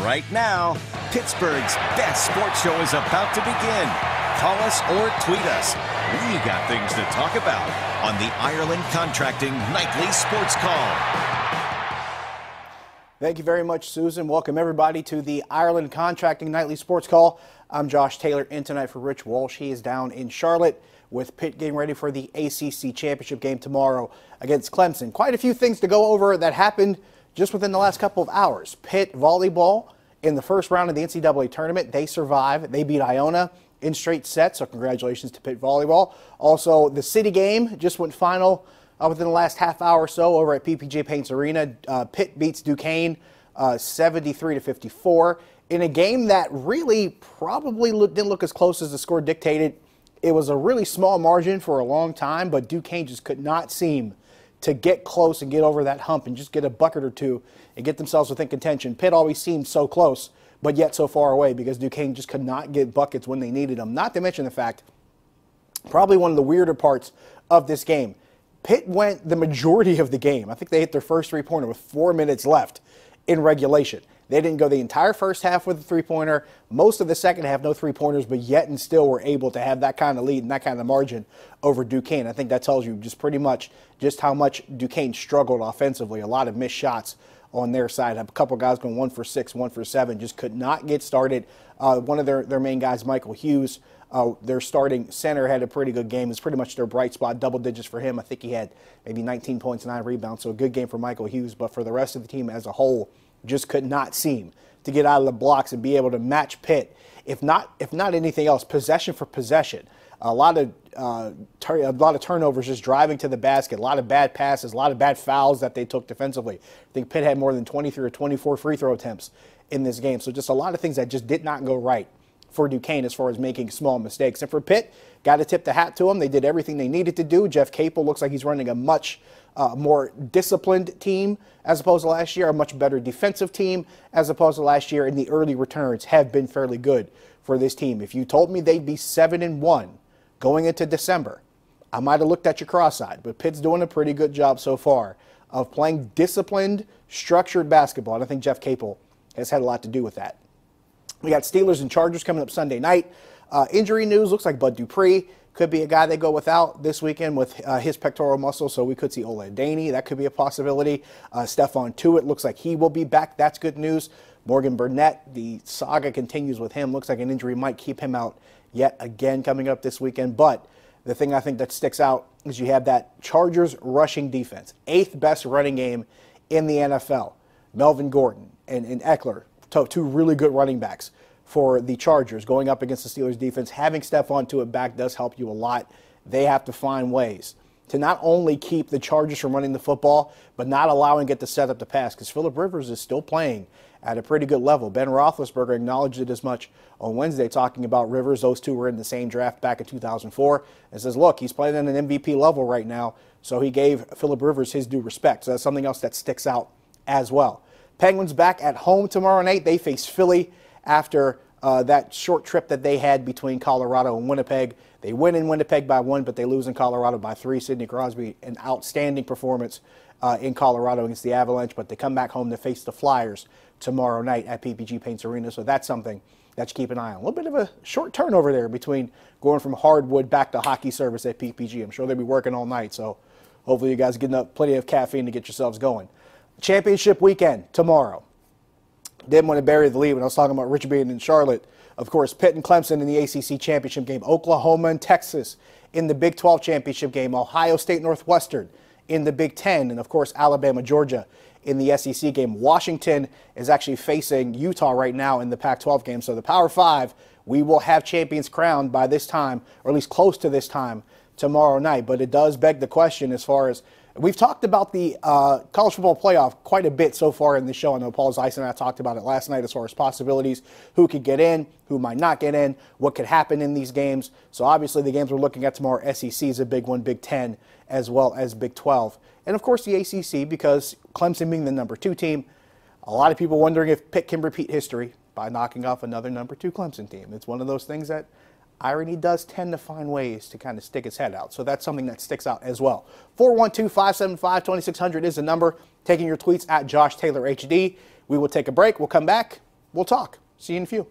right now. Pittsburgh's best sports show is about to begin. Call us or tweet us. We got things to talk about on the Ireland Contracting Nightly Sports Call. Thank you very much, Susan. Welcome everybody to the Ireland Contracting Nightly Sports Call. I'm Josh Taylor in tonight for Rich Walsh. He is down in Charlotte with Pitt getting ready for the ACC Championship game tomorrow against Clemson. Quite a few things to go over that happened just within the last couple of hours. Pitt volleyball in the first round of the NCAA tournament. They survived. They beat Iona in straight sets, so congratulations to Pitt volleyball. Also, the city game just went final within the last half hour or so over at PPG Paints Arena. Pitt beats Duquesne 73-54 in a game that really probably didn't look as close as the score dictated. It was a really small margin for a long time, but Duquesne just could not seem to get close and get over that hump and just get a bucket or two and get themselves within contention. Pitt always seemed so close, but yet so far away because Duquesne just could not get buckets when they needed them. Not to mention the fact, probably one of the weirder parts of this game, Pitt went the majority of the game. I think they hit their first three-pointer with 4 minutes left in regulation. They didn't go the entire first half with a three-pointer, most of the second half, no three-pointers, but yet and still were able to have that kind of lead and that kind of margin over Duquesne. I think that tells you just pretty much just how much Duquesne struggled offensively. A lot of missed shots on their side. A couple guys going 1 for 6, 1 for 7, just could not get started. One of their main guys, Michael Hughes, their starting center, had a pretty good game. It's pretty much their bright spot, double digits for him. I think he had maybe 19 points, 9 rebounds, so a good game for Michael Hughes. But for the rest of the team as a whole, just could not seem to get out of the blocks and be able to match Pitt. If not anything else, possession for possession. A lot of turnovers, just driving to the basket. A lot of bad passes, a lot of bad fouls that they took defensively. I think Pitt had more than 23 or 24 free throw attempts in this game. So just a lot of things that just did not go right for Duquesne as far as making small mistakes. And for Pitt, got to tip the hat to them. They did everything they needed to do. Jeff Capel looks like he's running a much more disciplined team as opposed to last year, a much better defensive team as opposed to last year, and the early returns have been fairly good for this team. If you told me they'd be 7-1 going into December, I might have looked at you cross-eyed, but Pitt's doing a pretty good job so far of playing disciplined, structured basketball, and I think Jeff Capel has had a lot to do with that. We got Steelers and Chargers coming up Sunday night. Injury news, looks like Bud Dupree could be a guy they go without this weekend with his pectoral muscle, so we could see Ola Daney. That could be a possibility. Stephon Tuitt looks like he will be back. That's good news. Morgan Burnett, the saga continues with him. Looks like an injury might keep him out yet again coming up this weekend. But the thing I think that sticks out is you have that Chargers rushing defense, 8th best running game in the NFL. Melvin Gordon and Eckler, two really good running backs for the Chargers going up against the Steelers defense. Having Stephon Tuitt back does help you a lot. They have to find ways to not only keep the Chargers from running the football, but not allowing it to set up the pass, because Phillip Rivers is still playing at a pretty good level. Ben Roethlisberger acknowledged it as much on Wednesday, talking about Rivers. Those two were in the same draft back in 2004, and says, look, he's playing at an MVP level right now, so he gave Phillip Rivers his due respect. So that's something else that sticks out as well. Penguins back at home tomorrow night. They face Philly after that short trip that they had between Colorado and Winnipeg. They win in Winnipeg by 1, but they lose in Colorado by 3. Sidney Crosby, an outstanding performance in Colorado against the Avalanche, but they come back home to face the Flyers tomorrow night at PPG Paints Arena. So that's something that you keep an eye on. A little bit of a short turnover there between going from hardwood back to hockey service at PPG. I'm sure they'll be working all night, so hopefully you guys are getting up plenty of caffeine to get yourselves going. Championship weekend tomorrow. Didn't want to bury the lead when I was talking about Rich being in Charlotte. Of course, Pitt and Clemson in the ACC championship game. Oklahoma and Texas in the Big 12 championship game. Ohio State Northwestern in the Big 10. And, of course, Alabama, Georgia in the SEC game. Washington is actually facing Utah right now in the Pac-12 game. So the Power 5, we will have champions crowned by this time, or at least close to this time tomorrow night. But it does beg the question as far as we've talked about the college football playoff quite a bit so far in the show. I know Paul Zeiss and I talked about it last night as far as possibilities, who could get in, who might not get in, what could happen in these games. So obviously the games we're looking at tomorrow, SEC is a big one, Big 10 as well as Big 12. And of course the ACC, because Clemson being the number 2 team, a lot of people wondering if Pitt can repeat history by knocking off another number 2 Clemson team. It's one of those things that irony does tend to find ways to kind of stick its head out. So that's something that sticks out as well. 412-575-2600 is the number. Taking your tweets at Josh Taylor HD. We will take a break. We'll come back. we'll talk. See you in a few.